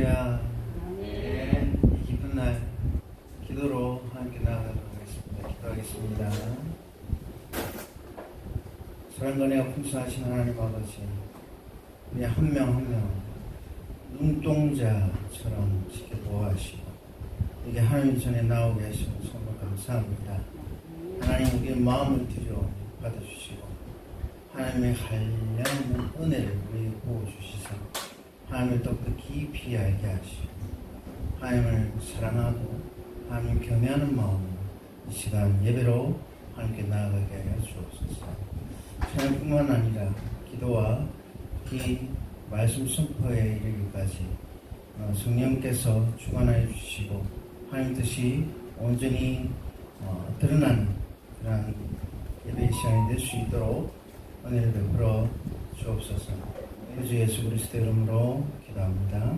할렐루야. 이 기쁜 날 기도로 함께 나아가도록 하겠습니다. 기도하겠습니다. 사랑과 풍성하신 하나님 아버지, 우리 한 명 한 명 눈동자처럼 지켜보아하시고 이게 하나님 전에 나오게 하시는 정말 감사합니다. 하나님 우리의 마음을 들여 받아주시고 하나님의 한량없는 은혜를 우리에게 부어주시사 하나님을 더욱더 깊이 알게 하시고 하나님을 사랑하고 하나님을 경외하는 마음으로 이 시간 예배로 하나님께 나아가게 하여 주옵소서. 찬양뿐만 아니라 기도와 이 말씀 선포에 이르기까지 성령께서 주관하여 주시고 하나님 뜻이 온전히 드러나는 그러한 예배 시간이 될 수 있도록 은혜를 베풀어 주옵소서. 주 예수 그리스도 이름으로 기도합니다.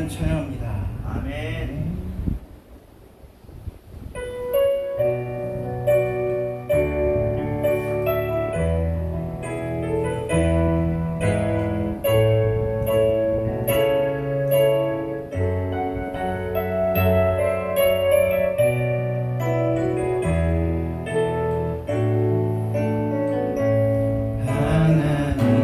찬양합니다. 아멘. 하나님의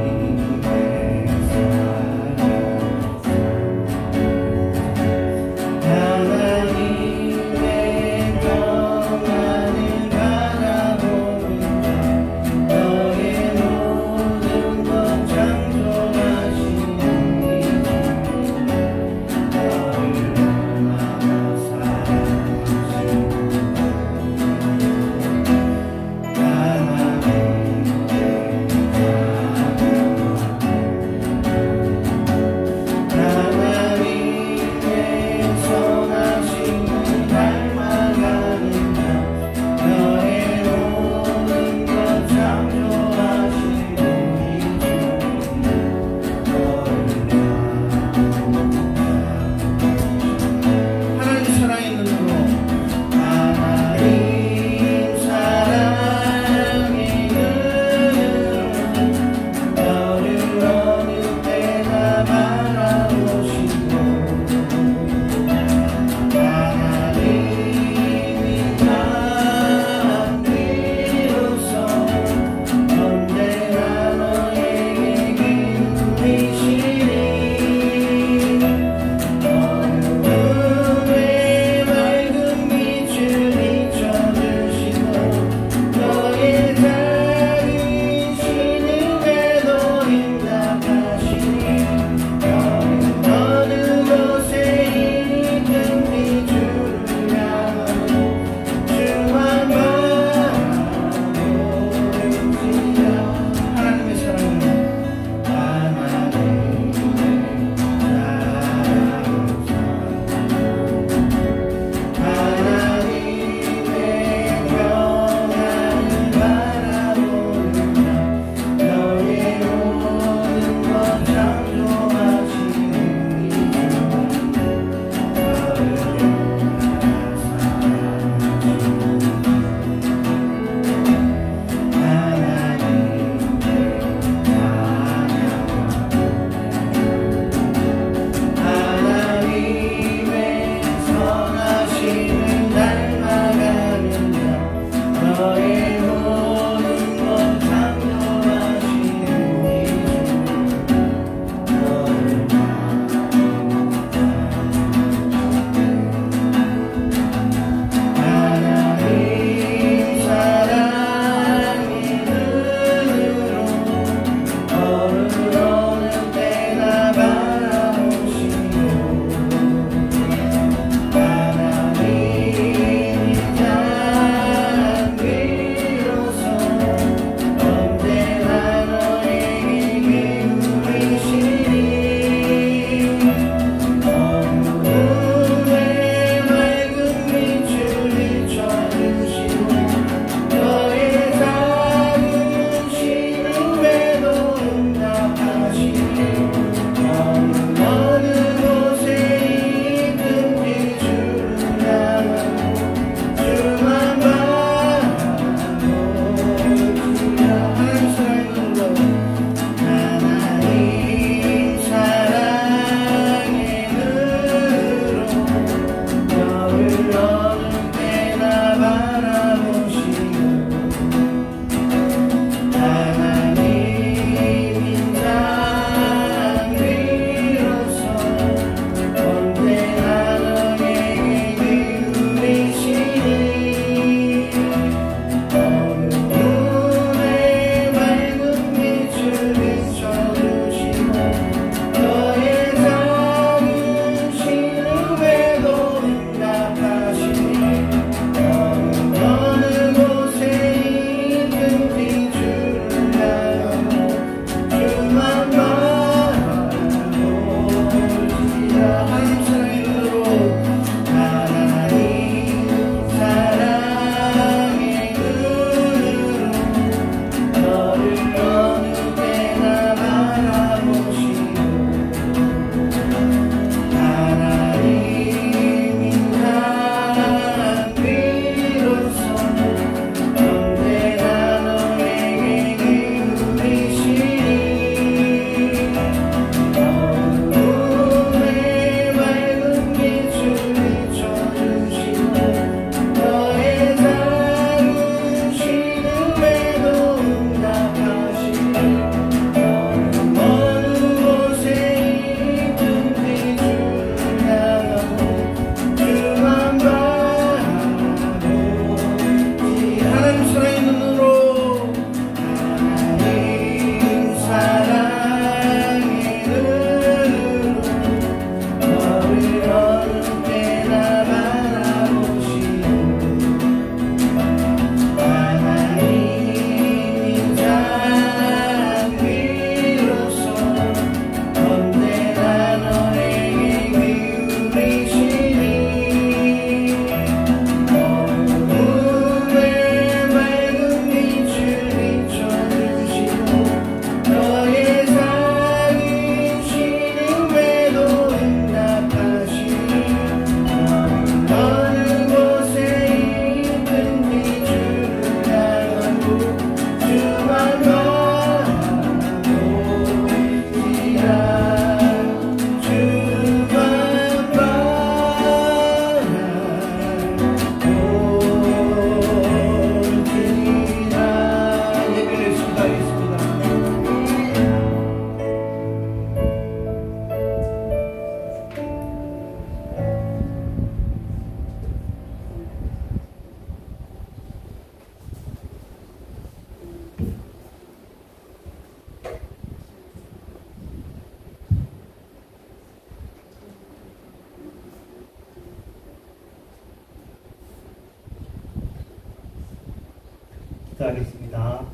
기도하겠습니다.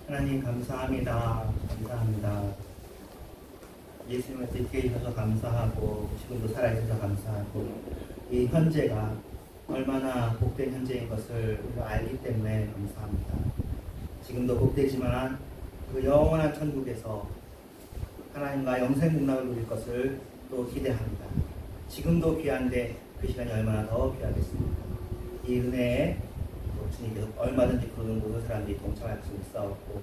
하나님 감사합니다. 감사합니다. 예수님한테 있게 해주셔서 감사하고 지금도 살아있어서 감사하고 이 현재가 얼마나 복된 현재인 것을 우리가 알기 때문에 감사합니다. 지금도 복되지만 그 영원한 천국에서 하나님과 영생 문학을 누릴 것을 또 기대합니다. 지금도 귀한데 그 시간이 얼마나 더 귀하겠습니까? 이 은혜에 주님께서 얼마든지 부르는 곳을 사람들이 동참할 수 있었고,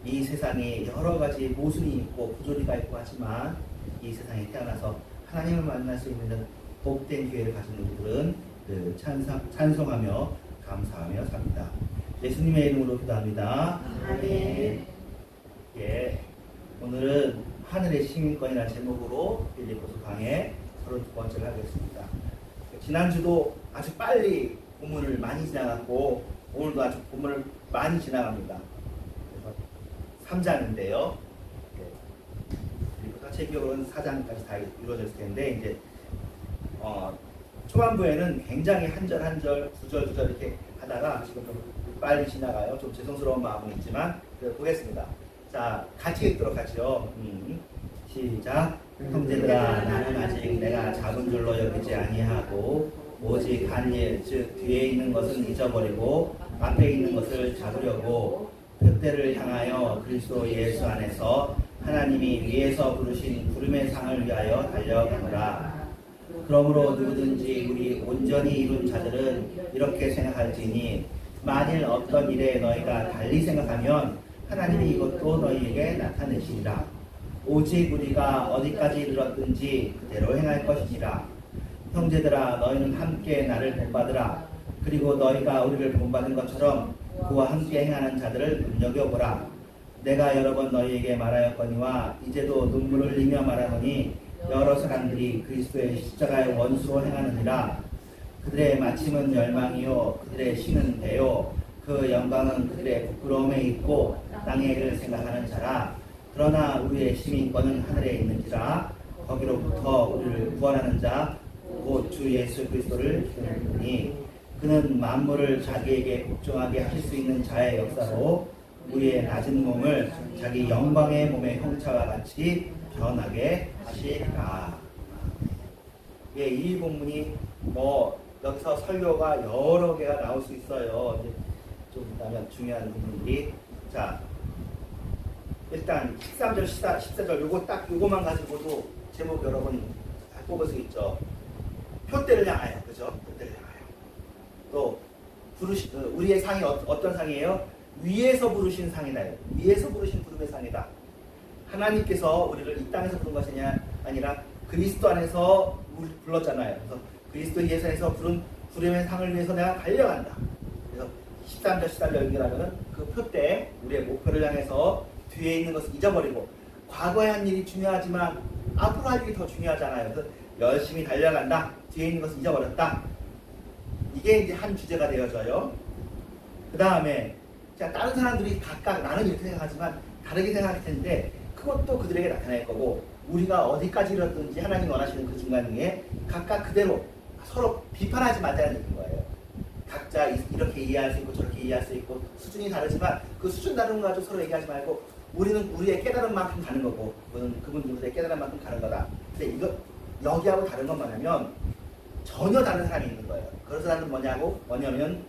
이 세상에 여러 가지 모순이 있고 부조리가 있고 하지만 이 세상에 태어나서 하나님을 만날 수 있는 복된 기회를 가진 우리들은 늘 찬송하며 감사하며 삽니다. 예수님의 이름으로 기도합니다. 아멘. 예, 오늘은 하늘의 시민권이라는 제목으로 빌립보서 강의 32번째를 하겠습니다. 지난주도 아주 빨리 본문을 많이 지나갔고 오늘도 아주 본문을 많이 지나갑니다. 그래서 3장인데요. 그리고 자체적으로는 4장까지 다 이루어졌을 텐데 이제 초반부에는 굉장히 한 절 한 절, 두 절 이렇게 하다가 지금 좀 빨리 지나가요. 좀 죄송스러운 마음은 있지만 보겠습니다. 자, 같이 읽도록 하죠. 시작. 형제들아, 나는 아직 내가 잡은 줄로 여기지 아니하고 오직 한 일, 즉 뒤에 있는 것은 잊어버리고 앞에 있는 것을 잡으려고 표대를 향하여 그리스도 예수 안에서 하나님이 위에서 부르신 부름의 상을 위하여 달려가노라. 그러므로 누구든지 우리 온전히 이룬 자들은 이렇게 생각할지니 만일 어떤 일에 너희가 달리 생각하면 하나님이 이것도 너희에게 나타내시리라. 오직 우리가 어디까지 이르렀든지 그대로 행할 것이니라. 형제들아, 너희는 함께 나를 본받으라. 그리고 너희가 우리를 본받은 것처럼 그와 함께 행하는 자들을 눈여겨보라. 내가 여러 번 너희에게 말하였거니와 이제도 눈물을 흘리며 말하노니 여러 사람들이 그리스도의 십자가의 원수로 행하느니라. 그들의 마침은 멸망이요 그들의 신은 배요 그 영광은 그들의 부끄러움에 있고 땅의 일을 생각하는 자라. 그러나 우리의 시민권은 하늘에 있는지라. 거기로부터 우리를 구원하는 자 곧 주 예수 그리스도를 기다리니 그는 만물을 자기에게 복종하게 하실 수 있는 자의 역사로 우리의 낮은 몸을 자기 영광의 몸의 형체와 같이 변하게 하시리라. 예, 이 본문이 여기서 설교가 여러 개가 나올 수 있어요. 이제 좀 있다면 중요한 부분들이. 자, 일단 13절, 14절 요거만 가지고도 제목 여러 번 뽑을 수 있죠. 표대를 향하여, 그죠? 표대를 향하여. 또 우리의 상이 어떤 상이에요? 위에서 부르신 상이다. 위에서 부르신 부름의 상이다. 하나님께서 우리를 이 땅에서 부른 것이 아니라 그리스도 안에서 불렀잖아요. 그래서 그리스도 예수에서 부른 부름의 상을 위해서 내가 달려간다. 그래서 13절, 14절 연결하면은 그 표대, 우리의 목표를 향해서 뒤에 있는 것을 잊어버리고 과거에 한 일이 중요하지만 앞으로 할 일이 더 중요하잖아요. 그래서 열심히 달려간다. 뒤에 있는 것을 잊어버렸다. 이게 이제 한 주제가 되어져요. 그 다음에 다른 사람들이 각각 나는 이렇게 생각하지만 다르게 생각할 텐데 그것도 그들에게 나타날 거고 우리가 어디까지 이뤘든지 하나님 원하시는 그 중간에 각각 그대로 서로 비판하지 말자는 얘기인 거예요. 각자 이렇게 이해할 수 있고 저렇게 이해할 수 있고 수준이 다르지만 그 수준 다른 거 가지고 서로 얘기하지 말고 우리는 우리의 깨달은 만큼 가는 거고 그분들의 깨달은 만큼 가는 거다. 근데 이거 여기하고 다른 것만 하면 전혀 다른 사람이 있는 거예요. 그런 사람은 뭐냐면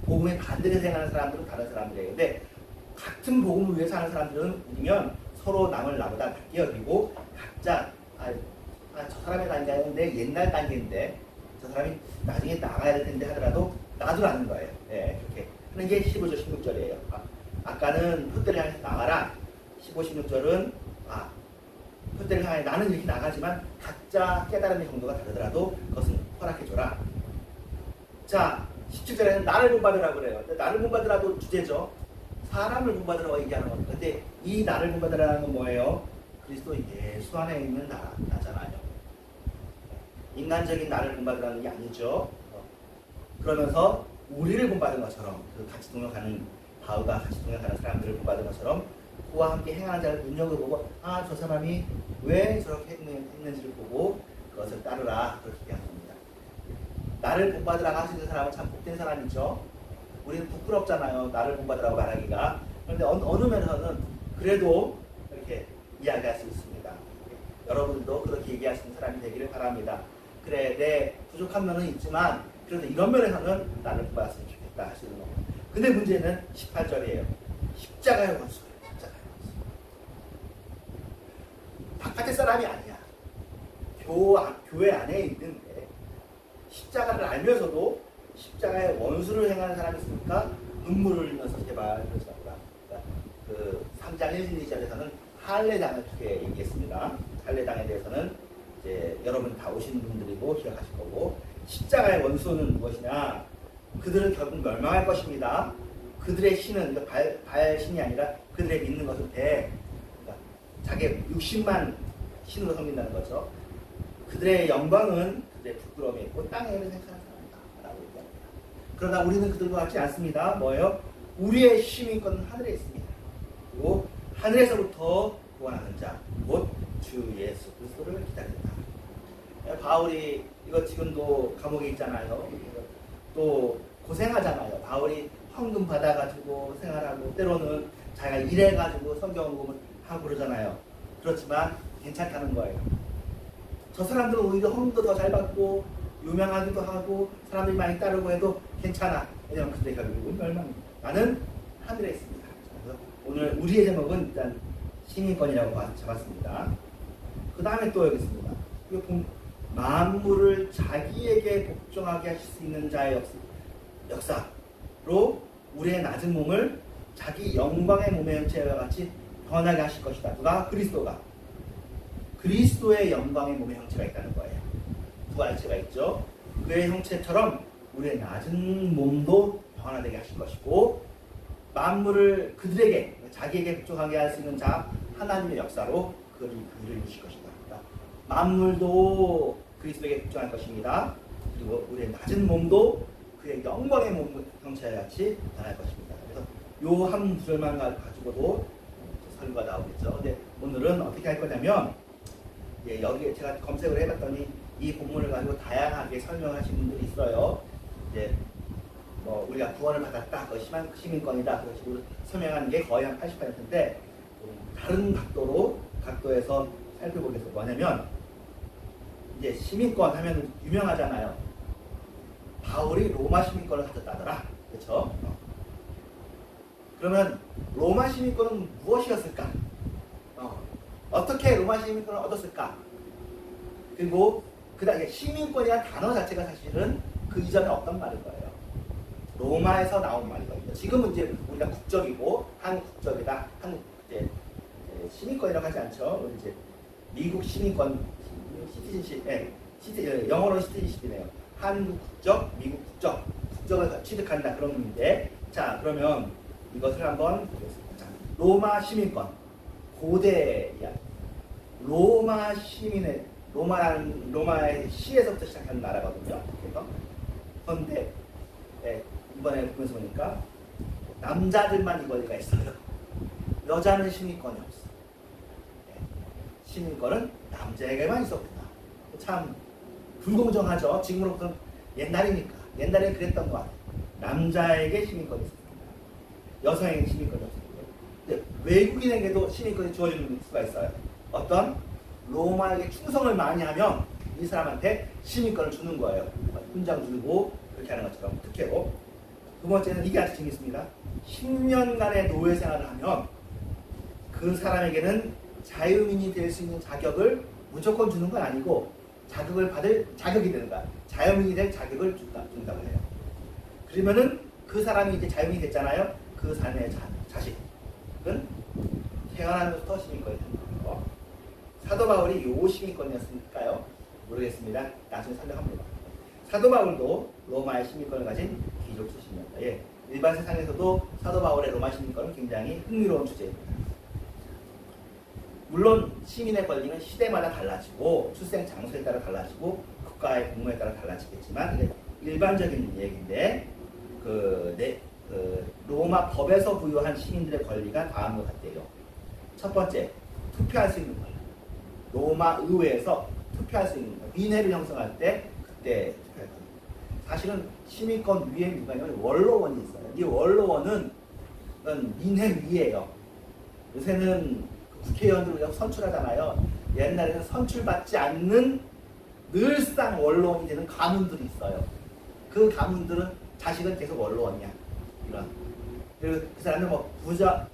복음에 반대로 생각하는 사람들은 다른 사람들이에요. 근데 같은 복음을 위해서 하는 사람들은 서로 남을 나보다 낮게 여기고 각자 저 사람의 단계는 내 옛날 단계인데 저 사람이 나중에 나가야 될 텐데 하더라도 놔두라는 거예요. 네, 그렇게 하는 게 15절, 16절이에요. 아까는 표대를 향해서 나가라. 15, 16절은 표대를 향해 나는 이렇게 나가지만 각자 깨달음의 정도가 다르더라도 그것은 허락해줘라. 자, 17절에는 나를 본받으라고 그래요. 나를 본받으라도 주제죠. 사람을 본받으라고 얘기하는 겁니다. 근데 이 나를 본받으라는 건 뭐예요? 그리스도 예수 안에 있는 나잖아요. 인간적인 나를 본받으라는 게 아니죠. 그러면서 우리를 본받은 것처럼 같이 동역하는 바울과 같이 동역하는 사람들을 본받은 것처럼 그와 함께 행하는 자를 눈여겨보고 저 사람이 왜 저렇게 했는지를 보고 그것을 따르라. 그렇게 얘기하는 겁니다. 나를 본받으라고 하시는 사람은 참 복된 사람이죠. 우리는 부끄럽잖아요. 나를 본받으라고 말하기가. 그런데 어느 면에서는 그래도 이렇게 이야기할 수 있습니다. 여러분도 그렇게 얘기할 수 있는 사람이 되기를 바랍니다. 그래, 내 부족한 면은 있지만 그래도 이런 면에서는 나를 본받았으면 좋겠다 하시는 겁니다. 근데 문제는 18절이에요. 십자가의 원수예요. 십자가의 원수. 바깥의 사람이 아니야. 교회 안에 있는데 십자가를 알면서도 십자가의 원수를 행하는 사람이 있으니까 눈물을 흘리면서 제발 그러지 말라. 그 3장 1, 2절에서는 할례당을 크게 얘기했습니다. 할례당에 대해서는 이제 여러분 다 오신 분들이고 기억하실 거고, 십자가의 원수는 무엇이냐? 그들은 결국 멸망할 것입니다. 그들의 신은 발신이 아니라 그들의 믿는 것은 그러니까 자기 60만 신으로 섬긴다는 거죠. 그들의 영광은 그들의 부끄러움이 있고 땅에 있는 생각하는 사람이다 라고 얘기합니다. 그러나 우리는 그들과 같지 않습니다. 뭐예요? 우리의 시민권은 하늘에 있습니다. 그리고 하늘에서부터 구원하는 자, 곧 주 예수 그리스도를 기다린다. 바울이 이거 지금도 감옥에 있잖아요. 또 고생하잖아요. 바울이 헌금 받아가지고 생활하고 때로는 자기가 일해가지고 성경공부를 하고 그러잖아요. 그렇지만 괜찮다는 거예요. 저 사람들은 오히려 헌금도 더 잘 받고 유명하기도 하고 사람들이 많이 따르고 해도 괜찮아. 왜냐하면 그들의 결국은 멸망입니다. 나는 하늘에 있습니다. 그래서 오늘 우리의 제목은 일단 시민권이라고 잡았습니다. 그 다음에 또 여기 있습니다. 만물을 자기에게 복종하게 하실 수 있는 자의 역사로 우리의 낮은 몸을 자기 영광의 몸의 형체와 같이 변하게 하실 것이다. 누가? 그리스도가. 그리스도의 영광의 몸의 형체가 있다는 거예요. 두 가지가 있죠. 그의 형체처럼 우리의 낮은 몸도 변화되게 하실 것이고, 만물을 그들에게 자기에게 복종하게 할 수 있는 자 하나님의 역사로 그를 이루실 것이다. 그러니까 만물도 그리스도에게 복종할 것입니다. 그리고 우리의 낮은 몸도 그의 영광의 몸 형체와 같이 변할 것입니다. 그래서 요 한 구절만 가지고도 설교가 나오겠죠. 근데 오늘은 어떻게 할 거냐면, 여기에 제가 검색을 해봤더니 이 본문을 가지고 다양하게 설명하신 분들이 있어요. 이제 뭐 우리가 구원을 받았다, 그 시민권이다, 그런 식으로 설명하는 게 거의 한 80%인데, 다른 각도에서 살펴보겠습니다. 뭐냐면, 이제 시민권 하면 유명하잖아요. 바울이 로마 시민권을 가졌다더라. 그렇죠? 그러면 로마 시민권은 무엇이었을까? 어떻게 로마 시민권을 얻었을까? 그리고 그 다음에 시민권이라는 단어 자체가 사실은 그 이전에 없던 말인 거예요. 로마에서 나온 말이거든요. 지금은 이제 우리가 국적이고 한국 국적이다. 한국 이제 시민권이라고 하지 않죠. 이제 미국 시민권, 시티즌십, 영어로 시티즌십이네요. 한국 국적, 미국 국적을 취득한다 그런 의미인데, 자 그러면 이것을 한번 보겠습니다. 자, 로마 시민권, 고대 이야기. 로마 시민의 로마의 시에서부터 시작하는 나라거든요. 그래서 그런데 이번에 보면서 보니까 남자들만 이 권리가 있어요. 여자는 시민권이 없어. 시민권은 남자에게만 있었구나. 참 불공정하죠. 지금으로부터 옛날이니까. 옛날에 그랬던 것 같아요. 남자에게 시민권이 있었습니다. 여성에게 시민권이 없었고요. 근데 외국인에게도 시민권이 주어지는 수가 있어요. 어떤 로마에게 충성을 많이 하면 이 사람한테 시민권을 주는 거예요. 훈장 주고 그렇게 하는 것처럼 특혜로. 두 번째는 이게 아주 재밌습니다. 10년간의 노예 생활을 하면 그 사람에게는 자유민이 될 수 있는 자격을 무조건 주는 건 아니고 자격을 받을 자격이 되는 거야. 자유민이 될 자격을 준다고 해요. 그러면은 그 사람이 이제 자유민이 됐잖아요. 그 사람의 자식은 태어나면서부터 시민권이 되는 거예요. 사도 바울이 요 시민권이었을까요? 모르겠습니다. 나중에 설명합니다. 사도 바울도 로마의 시민권을 가진 귀족 출신이었다. 일반 세상에서도 사도 바울의 로마 시민권은 굉장히 흥미로운 주제입니다. 물론 시민의 권리는 시대마다 달라지고 출생 장소에 따라 달라지고 국가의 공무에 따라 달라지겠지만 이게 일반적인 얘기인데 로마 법에서 부여한 시민들의 권리가 다음과 같대요. 첫 번째, 투표할 수 있는 권리. 로마 의회에서 투표할 수 있는 권리. 민회를 형성할 때 그때 투표할 권리. 사실은 시민권 위에 누가 있냐면 원로원이 있어요. 이 원로원은 민회위예요. 요새는 국회의원들 우리가 선출하잖아요. 옛날에는 선출받지 않는 늘상 원로원이 되는 가문들이 있어요. 그 가문들은 자식은 계속 원로원이야. 이런. 그리고 그 사람은 뭐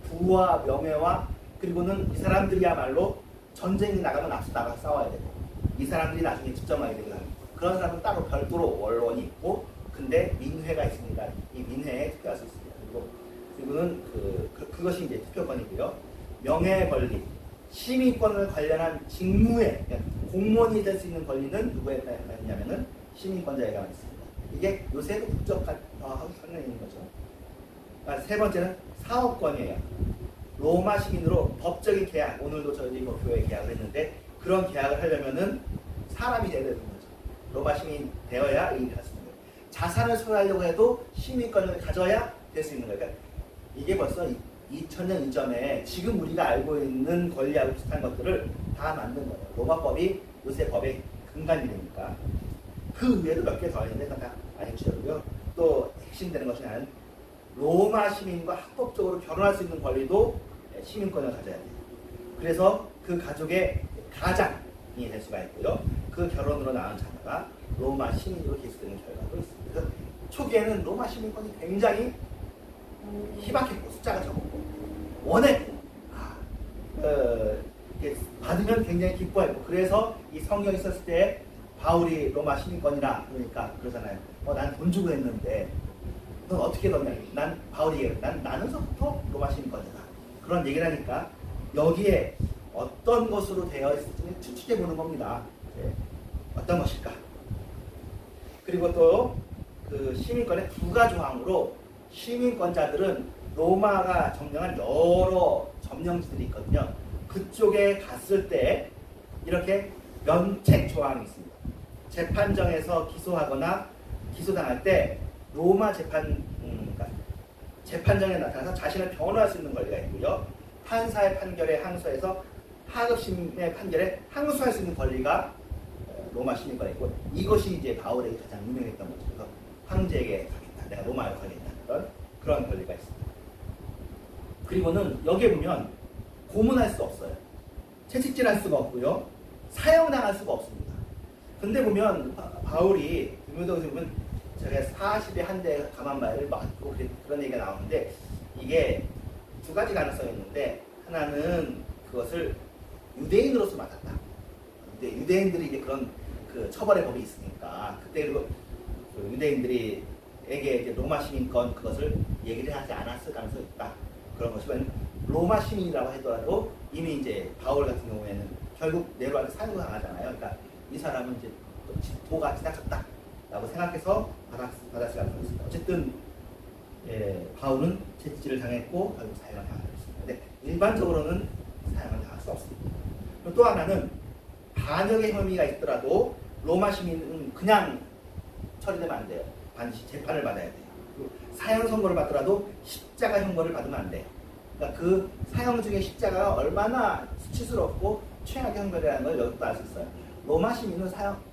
부와 명예와 그리고는 이 사람들이야말로 전쟁이 나가면 앞서 나가 싸워야 되고 이 사람들이 나중에 집정하게 되고 그런 사람은 따로 별도로 원로원이 있고 근데 민회가 있습니다. 이 민회에 투표할 수 있습니다. 그리고는 그것이 이제 투표권이고요. 명예 권리, 시민권을 관련한 직무에 그러니까 공무원이 될 수 있는 권리는 누구에 있냐면은 시민권자에게만 있습니다. 이게 요새도 국적하고 상관이 있는 거죠. 세 번째는 사업권이에요. 로마 시민으로 법적인 계약, 오늘도 저희 뭐 교회 계약을 했는데 그런 계약을 하려면은 사람이 돼야 되는 거죠. 로마 시민 되어야 이 일을 할 수 있는 거예요. 자산을 소유하려고 해도 시민권을 가져야 될 수 있는 거예요. 그러니까 이게 벌써 2000년 이전에 지금 우리가 알고 있는 권리하고 비슷한 것들을 다 만든 거예요. 로마법이 요새 법의 근간이 되니까. 그 외에도 몇 개 더 있는데 다 안 해주려고요. 또 핵심되는 것이 나는 로마 시민과 합법적으로 결혼할 수 있는 권리도 시민권을 가져야 돼요. 그래서 그 가족의 가장이 될 수가 있고요. 그 결혼으로 낳은 자녀가 로마 시민으로 기수되는 결과도 있습니다. 그래서 초기에는 로마 시민권이 굉장히 희박했고 숫자가 적었고 원했고 받으면 굉장히 기뻐했고 그래서 이 성경이 있었을 때 바울이 로마 시민권이라 그러니까 그러잖아요. 난 돈 주고 했는데 넌 어떻게 넣냐? 난 바울이 얘기해. 나는서부터 로마 시민권이다. 그런 얘기를 하니까 여기에 어떤 것으로 되어 있을지 추측해 보는 겁니다. 네. 어떤 것일까? 그리고 또 그 시민권의 부가 조항으로 시민권자들은 로마가 점령한 여러 점령지들이 있거든요. 그쪽에 갔을 때 이렇게 면책 조항이 있습니다. 재판정에서 기소하거나 기소당할 때 로마 그러니까 재판정에 나타나서 자신을 변호할 수 있는 권리가 있고요. 판사의 판결에 항소해서 하급심의 판결에 항소할 수 있는 권리가 로마 시민권이 있고 이것이 이제 바울에게 가장 유명했던 거죠. 그래서 황제에게 가겠다. 내가 로마로 가겠다. 그런 권리가 있습니다. 그리고는 여기에 보면 고문할 수 없어요. 채찍질할 수가 없고요. 사형당할 수가 없습니다. 근데 보면 바울이 디모데후서 보면 제가 40에 한 대 가만마이를 맞고 그런 얘기가 나오는데 이게 두 가지 가능성이 있는데 하나는 그것을 유대인으로서 맞았다. 근데 유대인들이 이제 그런 그 처벌의 법이 있으니까 그때 그 유대인들에게 이제 로마 시민권 그것을 얘기를 하지 않았을 가능성이 있다. 그런 것이면 로마 시민이라고 하더라도 이미 이제 바울 같은 경우에는 결국 네로한테 사형을 당하잖아요. 그러니까 이 사람은 이제 도가 지나쳤다라고 생각해서 받았을 가능성이 있습니다. 어쨌든 바울은 채찍질을 당했고 결국 사형을 당하게 됐습니다. 근데 일반적으로는 사형을 당할 수 없습니다. 또 하나는 반역의 혐의가 있더라도 로마 시민은 그냥 처리되면 안 돼요. 반드시 재판을 받아야 돼요. 그리고 사형 선고를 받더라도 십자가 형벌을 받으면 안 돼요. 그러니까 그 사형 중에 십자가가 얼마나 수치스럽고 최악의 형벌이라는 걸 여기서 알 수 있어요. 로마 시민은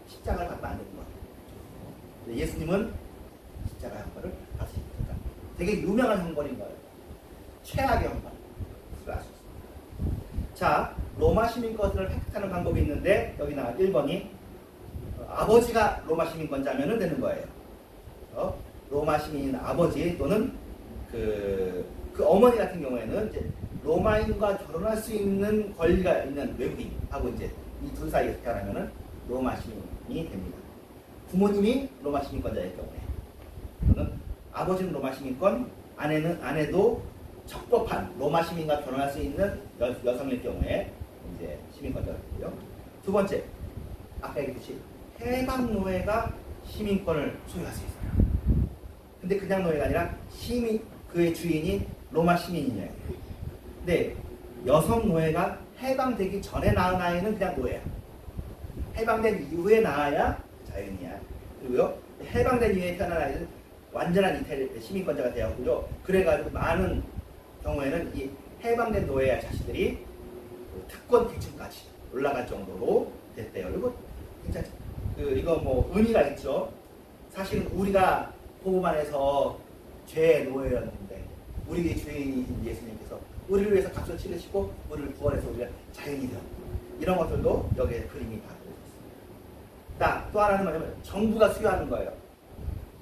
십자가를 받으면 안 되는 거예요. 예수님은 십자가 형벌을 받으십니다. 되게 유명한 형벌인 거예요. 최악의 형벌. 그걸 알 수 있습니다. 자, 로마 시민권을 획득하는 방법이 있는데 여기 나와 1번이 아버지가 로마 시민권자면 되는 거예요. 로마 시민인 아버지 또는 그 어머니 같은 경우에는 이제 로마인과 결혼할 수 있는 권리가 있는 외국인하고 이제 이 둘 사이에서 태어나면은 로마 시민이 됩니다. 부모님이 로마 시민권자일 경우에 또는 아버지는 로마 시민권, 아내도 적법한 로마 시민과 결혼할 수 있는 여성일 경우에 이제 시민권자가 되고요. 두 번째, 아까 얘기했듯이 해방노예가 시민권을 소유할 수 있어요. 근데 그냥 노예가 아니라 그의 주인이 로마 시민이에요. 근데 여성 노예가 해방되기 전에 낳은 아이는 그냥 노예야. 해방된 이후에 낳아야 자연이야. 그리고요, 해방된 이후에 태어난 아이는 완전한 이태리 시민권자가 되었고요. 그래가지고 많은 경우에는 이 해방된 노예 자식들이 특권 계층까지 올라갈 정도로 됐대요. 그리고 진짜 이거 뭐 의미가 있죠. 사실은 우리가 보고만해서 죄의 노예였는데 우리의 죄인이신 예수님께서 우리를 위해서 값을 치르시고 우리를 구원해서 우리가 자연이 되었고 이런 것들도 여기에 그림이 다 그려져 있습니다. 또 하나는 뭐냐면 정부가 수여하는 거예요.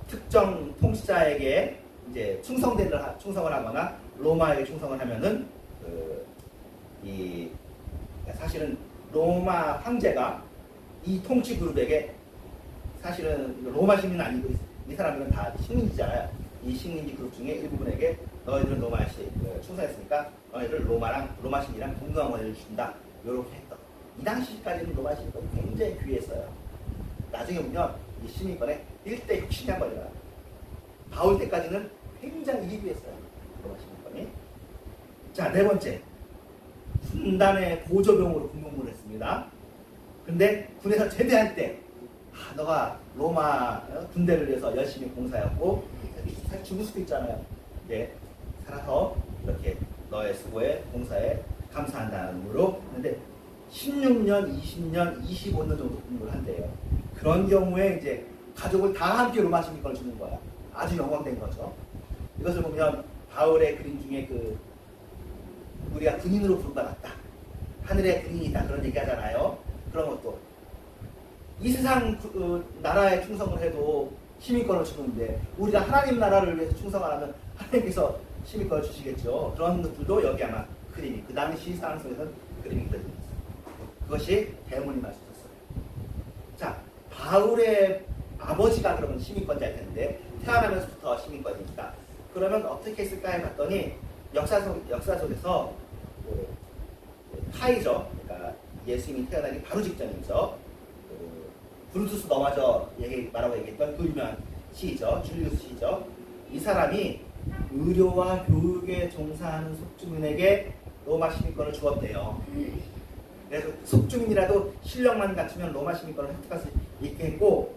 특정 통치자에게 이제 충성을 하거나 로마에게 충성을 하면은 사실은 로마 황제가 이 통치 그룹에게 사실은 로마 시민은 아니고 이 사람들은 다 식민지잖아요. 이 식민지 그룹 중에 일부분에게 너희들은 로마에 충성했으니까 너희들 로마 시민이랑 동등한 권리를 준다. 이렇게 했던. 이 당시까지는 로마 시민권이 굉장히 귀했어요. 나중에 보면 이 시민권에 1대 60년 걸려요. 바울 때까지는 굉장히 희귀했어요. 로마 시민권이. 자, 네 번째. 군단의 보조병으로 군복무를 했습니다. 근데 군에서 제대할 때 너가 로마 군대를 위해서 열심히 봉사했고 사실 죽을 수도 있잖아요. 근데 살아서 이렇게 너의 수고에 봉사에 감사한다는 의미로 했는데 16년, 20년, 25년 정도 근무를 한대요. 그런 경우에 이제 가족을 다 함께 로마 시민권을 주는 거야. 아주 영광된 거죠. 이것을 보면 바울의 그림 중에 우리가 군인으로 부름받았다. 하늘의 군인이다. 그런 얘기 하잖아요. 그런 것도 이 세상 나라에 충성을 해도 시민권을 주는데 우리가 하나님 나라를 위해서 충성을 하면 하나님께서 시민권을 주시겠죠. 그런 것들도 여기 아마 그림이 그 당시 상황 속에서는 그림이 그려져 있어요. 그것이 대문이 말씀이었어요. 자, 바울의 아버지가 그러면 시민권자일 텐데 태어나면서부터 시민권이니까 그러면 어떻게 했을까 해봤더니 역사 속에서 카이저, 그러니까 예수님이 태어나기 바로 직전이죠. 브루투스 넘어져 말하고 얘기했던 그 유명한 시죠. 줄리우스 시죠. 이 사람이 의료와 교육에 종사하는 속주민에게 로마 시민권을 주었대요. 그래서 속주민이라도 실력만 갖추면 로마 시민권을 획득할 수 있게 했고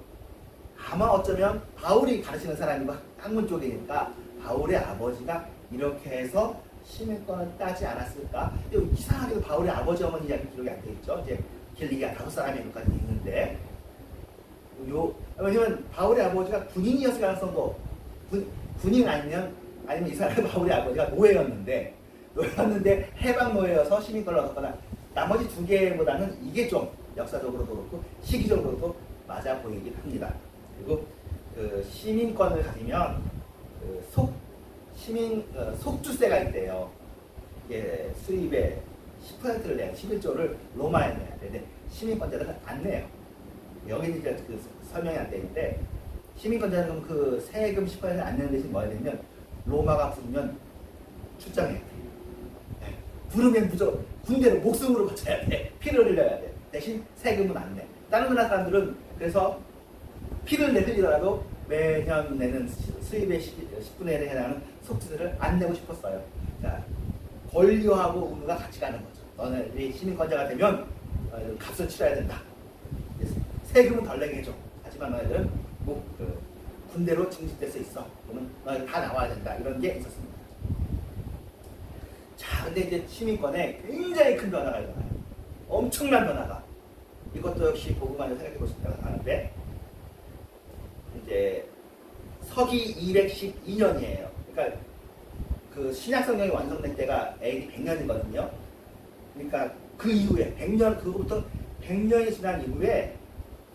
아마 어쩌면 바울이 가르치는 사람이고 학문 쪽이니까 바울의 아버지가 이렇게 해서 시민권을 따지 않았을까? 이상하게도 바울의 아버지 어머니 이야기 기록이 안 돼 있죠. 이제 길리기가 5사람이 여기까지 있는데 왜냐면 바울의 아버지가 군인이었을 가능성도 군인 아니면 이 사람의 바울의 아버지가 노예였는데 해방 노예여서 시민권을 얻었거나 나머지 두 개보다는 이게 좀 역사적으로도 그렇고 시기적으로도 맞아 보이긴 합니다. 그리고 시민권을 가지면 속주세가 있대요. 이게 수입의 10%를 내야 11조를 로마에 내야 되는데 시민권자들은 안 내요. 여기는 이제 설명이 안 되는데 시민권자는 그 세금 10%를 안 내는 대신 뭐 해야 되냐면 로마가 부르면 출장해야 돼. 네. 부르면 무조건 군대를 목숨으로 바쳐야 돼. 피를 흘려야 돼. 대신 세금은 안 내. 다른 나라 사람들은 그래서 피를 내더라도 매년 내는 수입의 10분의 1에 해당하는 속주세를 안 내고 싶었어요. 자, 권리하고 의무가 같이 가는 거죠. 너네들이 시민권자가 되면 값을 치러야 된다. 세금은 덜 내게 해줘. 하지만 너희들은 군대로 징집될 수 있어. 그러면 너희들 다 나와야 된다. 이런 게 있었습니다. 자, 근데 이제 시민권에 굉장히 큰 변화가 일어나요. 엄청난 변화가. 이것도 역시 보고만을 생각해 볼 수 있다고 하는데 이제 서기 212년이에요. 그러니까 그 신약성경이 완성된 때가 AD 100년이거든요. 그러니까 그 이후에 100년 그거부터 100년이 지난 이후에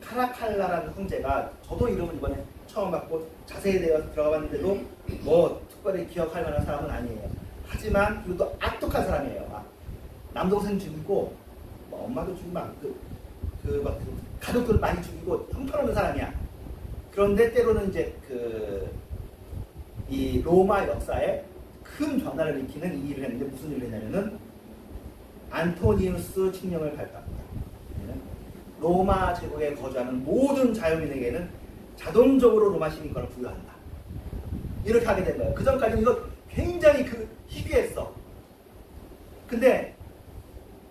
카라칼라라는 형제가 저도 이름을 이번에 처음 받고 자세히 들어가 봤는데도 뭐 특별히 기억할 만한 사람은 아니에요. 하지만 그래도 악독한 사람이에요. 남동생 죽이고 뭐 엄마도 죽이고 막 가족들 많이 죽이고 형편없는 사람이야. 그런데 때로는 이제 이 로마 역사에 큰 변화를 일으키는 이 일을 했는데 무슨 일을 했냐면은 안토니우스 칙령을 발표합니다. 로마 제국에 거주하는 모든 자유민에게는 자동적으로 로마 시민권을 부여한다. 이렇게 하게 된 거예요. 그 전까지는 이거 굉장히 희귀했어. 근데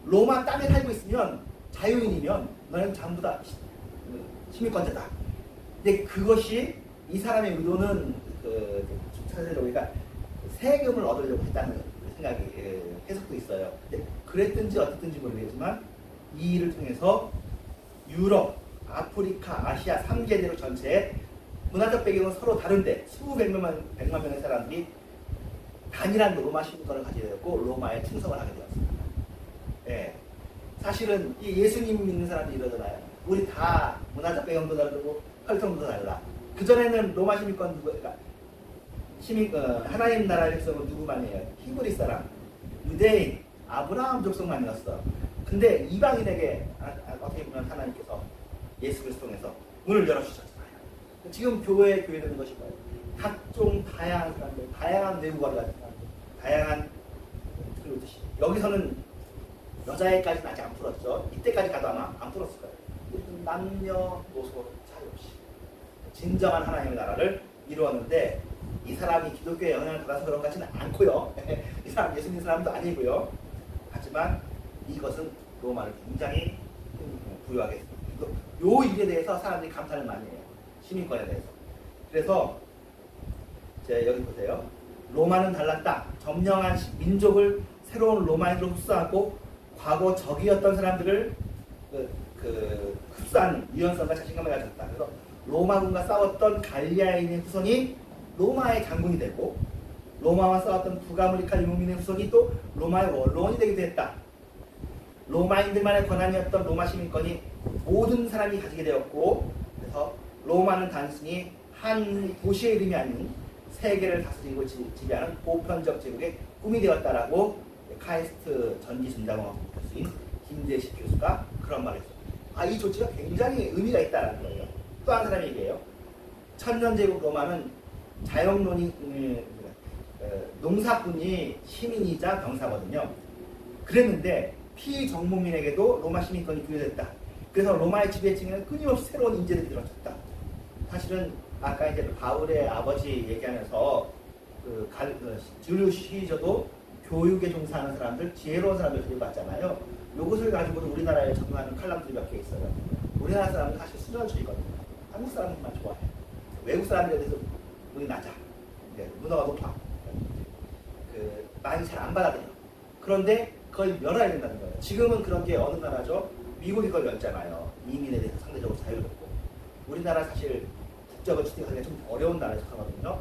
로마 땅에 살고 있으면 자유인이면 너는 전부 다 시민권자다. 근데 그것이 이 사람의 의도는 그러니까 세금을 얻으려고 했다는 생각이 해석도 있어요. 근데 그랬든지 어쨌든지 모르겠지만 이 일을 통해서 유럽, 아프리카, 아시아 3개 대륙 전체에 문화적 배경은 서로 다른데 백만 명의 사람들이 단일한 로마 신분권을 가지게 되었고 로마에 충성을 하게 되었습니다. 예. 사실은 이 예수님 믿는 사람들이 이러잖아요. 우리 다 문화적 배경도 다르고 혈통도 달라. 그전에는 로마 시민권 누구가 하나님 나라의 백성은 누구만이에요? 히브리 사람, 유대인, 아브라함 족속만이었어. 근데 이방인에게 어떻게 보면 하나님께서 예수 그리스도 통해서 문을 열어주셨잖아요. 지금 교회되는 것이 뭐예요? 각종 다양한 사람들, 다양한 외국어를 가진 사람들, 다양한 그렇듯이 여기서는 여자애까지는 아직 안 풀었죠. 이때까지 가도 아마 안 풀었을 거예요. 남녀노소 차이 없이 진정한 하나님의 나라를 이루었는데 이 사람이 기독교의 영향을 받아서 그런 것 같지는 않고요. 이 사람 예수 믿는 사람도 아니고요. 하지만 이것은 로마를 굉장히 부유하게 했습니다. 요 일에 대해서 사람들이 감탄을 많이 해요. 시민권에 대해서. 그래서 여기 보세요. 로마는 달랐다. 점령한 민족을 새로운 로마인으로 흡수하고 과거 적이었던 사람들을 흡수하는 유연성과 자신감을 가졌다. 그래서 로마군과 싸웠던 갈리아인의 후손이 로마의 장군이 되고 로마와 싸웠던 부가무리카 유목민의 후손이 또 로마의 원로원이 되기도 했다. 로마인들만의 권한이었던 로마 시민권이 모든 사람이 가지게 되었고 그래서 로마는 단순히 한 도시의 이름이 아닌 세계를 다스리고 지배하는 보편적 제국의 꿈이 되었다라고 카이스트 전기전자공학 교수인 김대식 교수가 그런 말을 했어요. 이 조치가 굉장히 의미가 있다는 거예요. 또 한 사람이 얘기해요. 천년제국 로마는 자영론이 농사꾼이 시민이자 병사거든요. 그랬는데 피정복민에게도 로마 시민권이 부여됐다. 그래서 로마의 지배층에는 끊임없이 새로운 인재들이 들어섰다. 사실은 아까 이제 바울의 아버지 얘기하면서 줄리우스 시저도 교육에 종사하는 사람들, 지혜로운 사람들 데리고 왔잖아요. 이것을 가지고도 우리나라에 적용하는 칼럼들이 몇 개 있어요. 우리나라 사람은 사실 수전주의거든요. 한국 사람들만 좋아해. 외국 사람들에 대해서 눈이 낮아. 문화가 높아. 많이 잘 안 받아들여. 그런데 그걸 열어야 된다는 거예요. 지금은 그런 게 어느 나라죠? 미국이 그걸 열잖아요. 이민에 대해서 상대적으로 자유롭고. 우리나라 사실 국적을 취득하기가 좀 어려운 나라에 속하거든요.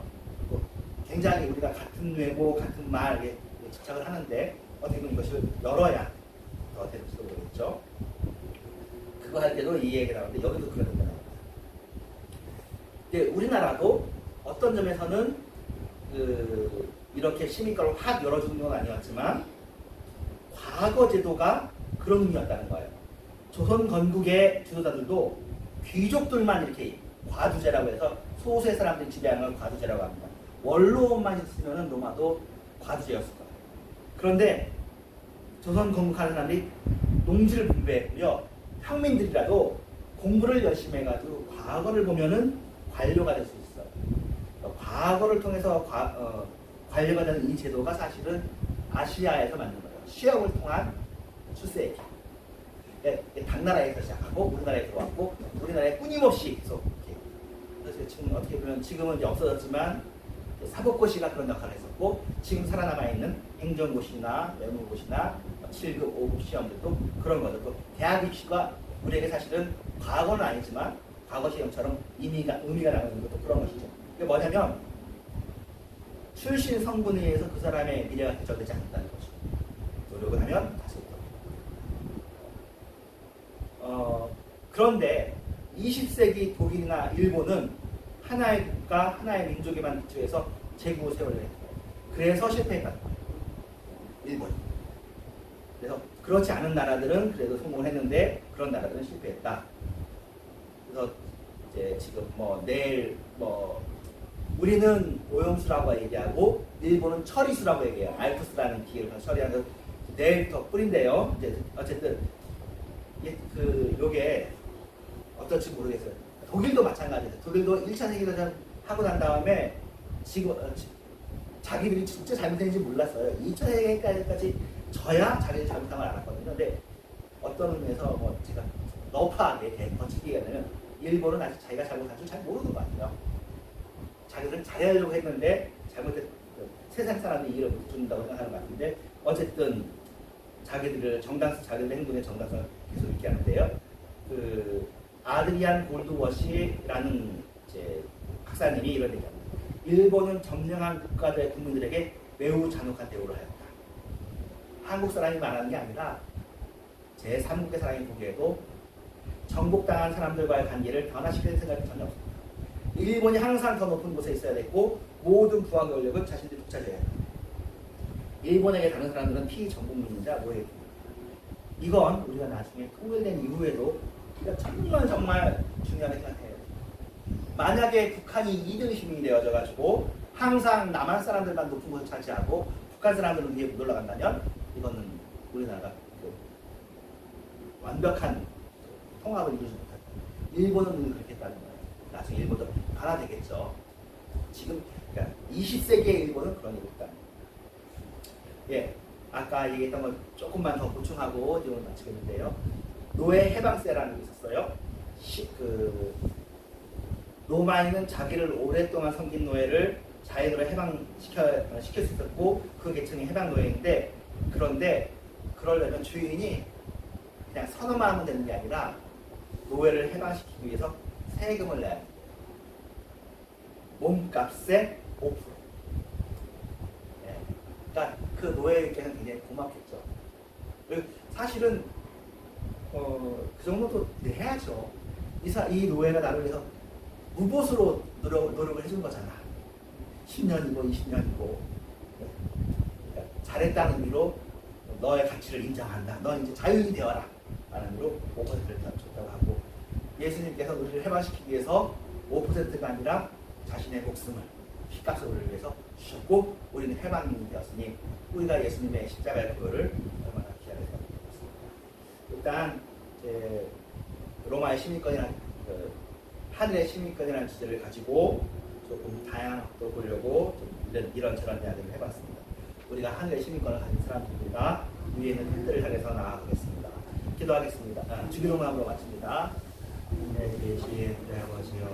굉장히 우리가 같은 외모, 같은 말에 집착을 하는데 어떻게 보면 이것을 열어야 더 될지도 모르겠죠. 그거 할 때도 이 얘기가 나오는데 여기도 그런 얘기가 나옵니다. 우리나라도 어떤 점에서는 이렇게 시민권을 확 열어주는 건 아니었지만 과거 제도가 그런 의미였다는 거예요. 조선 건국의 지도자들도 귀족들만 이렇게 과두제라고 해서 소수의 사람들이 지배하는 걸 과두제라고 합니다. 원로원만 있으면 로마도 과두제였을 거예요. 그런데 조선 건국하는 사람들이 농지를 분배했고요. 평민들이라도 공부를 열심히 해가지고 과거를 보면은 관료가 될 수 있어요. 과거를 통해서 관료가 되는 이 제도가 사실은 아시아에서 만든 거예요. 시험을 통한 출세기. 당나라에서 시작하고 우리나라에 들어왔고 우리나라에 끊임없이 계속 이렇게. 그래서 지금 어떻게 보면 지금은 이제 없어졌지만 사법고시가 그런 역할을 했었고 지금 살아남아있는 행정고시나 외무고시나 7급, 5급 시험들도 그런 거죠. 또 대학 입시가 우리에게 사실은 과거는 아니지만 과거 시험처럼 의미가 나는 것도 그런 것이죠. 이게 뭐냐면 출신 성분에 의해서 그 사람의 미래가 결정되지 않는다는 거죠. 노력을 하면 다시 그런데 20세기 독일이나 일본은 하나의 국가, 하나의 민족에만 기초해서 제국을 세우려고 했어요. 그래서 실패했다는 거예요. 일본이. 그래서 그렇지 않은 나라들은 그래도 성공을 했는데 그런 나라들은 실패했다. 그래서 이제 지금 내일 우리는 오염수라고 얘기하고 일본은 처리수라고 얘기해요. 알프스라는 기계를 처리하는 내일부터 뿌린대요. 이제 어쨌든 요게 어떨지 모르겠어요. 독일도 마찬가지예요. 독일도 1차 세계대전 하고 난 다음에 지금 자기들이 진짜 잘못했는지 몰랐어요. 2차 세계까지 져야 자기들이 잘못한 걸 알았거든요. 근데 어떤 의미에서 제가 너프하게 거치게 되면 일본은 아직 자기가 잘못한 줄 잘 모르는 것 같아요. 자기들은 잘하려고 했는데 세상 사람들이 이해를 못 준다고 생각하는 것 같은데 어쨌든 자기들의 행동의 정당성을 계속 있게 하는데요. 아드리안 골드워시라는 이제 박사님이 이런 얘기합니다. 일본은 점령한 국가들의 국민들에게 매우 잔혹한 대우를 하였다. 한국 사람이 말하는 게 아니라 제3국의 사람이 보기에도 정복당한 사람들과의 관계를 변화시키는 생각이 전혀 없습니다. 일본이 항상 더 높은 곳에 있어야 됐고 모든 부와 권력은 자신들이 독차지해야 합니다. 일본에게 다른 사람들은 피전국민이자 노예입니다. 이건 우리가 나중에 통일된 이후에도 우리가 정말 중요하게 생각해요. 만약에 북한이 2등 시민이 되어져가지고 항상 남한 사람들만 높은 곳을 차지하고 북한 사람들은 위에 못 올라간다면 이거는 우리나라가 완벽한 통합을 이루지 못할 거예요. 일본은 그렇게 했다는 거예요. 나중에 일본도 변화되겠죠. 지금 그러니까 20세기의 일본은 그런 일이 없다는 거예요. 예, 아까 얘기했던 걸 조금만 더 보충하고 지금 마치겠는데요. 노예 해방세라는 게 있었어요. 로마인은 자기를 오랫동안 섬긴 노예를 자유로 해방시킬 수 있었고 그 계층이 해방 노예인데, 그런데 그러려면 주인이 그냥 선언만 하면 되는 게 아니라 노예를 해방시키기 위해서 세금을 내야 합니다. 몸값의 5%. 예. 그러니까 그 노예에게는 굉장히 고맙겠죠. 사실은 그 정도도 해야죠. 이 노예가 나를 위해서 무보수로 노력을 해준 거잖아. 10년이고 20년이고. 그러니까 잘했다는 의미로 너의 가치를 인정한다. 너 이제 자유인이 되어라. 라는 의미로 5%를 줬다고 하고, 예수님께서 우리를 해방시키기 위해서 5%가 아니라 자신의 목숨을 피값을 우리를 위해서 주셨고 우리는 해방인이 되었으니 우리가 예수님의 십자가의 그거를 얼마나 귀하게 생각했습니까. 일단 로마의 시민권이라는 하늘의 시민권이라는 주제를 가지고 조금 다양한 각도를 보려고 좀 이런저런 이야기를 해봤습니다. 우리가 하늘의 시민권을 가진 사람들입니다. 위에 있는 뜻들을 향해서 나아가겠습니다. 기도하겠습니다. 주기도문으로 마칩니다. 네, 계신 우리 아버지여,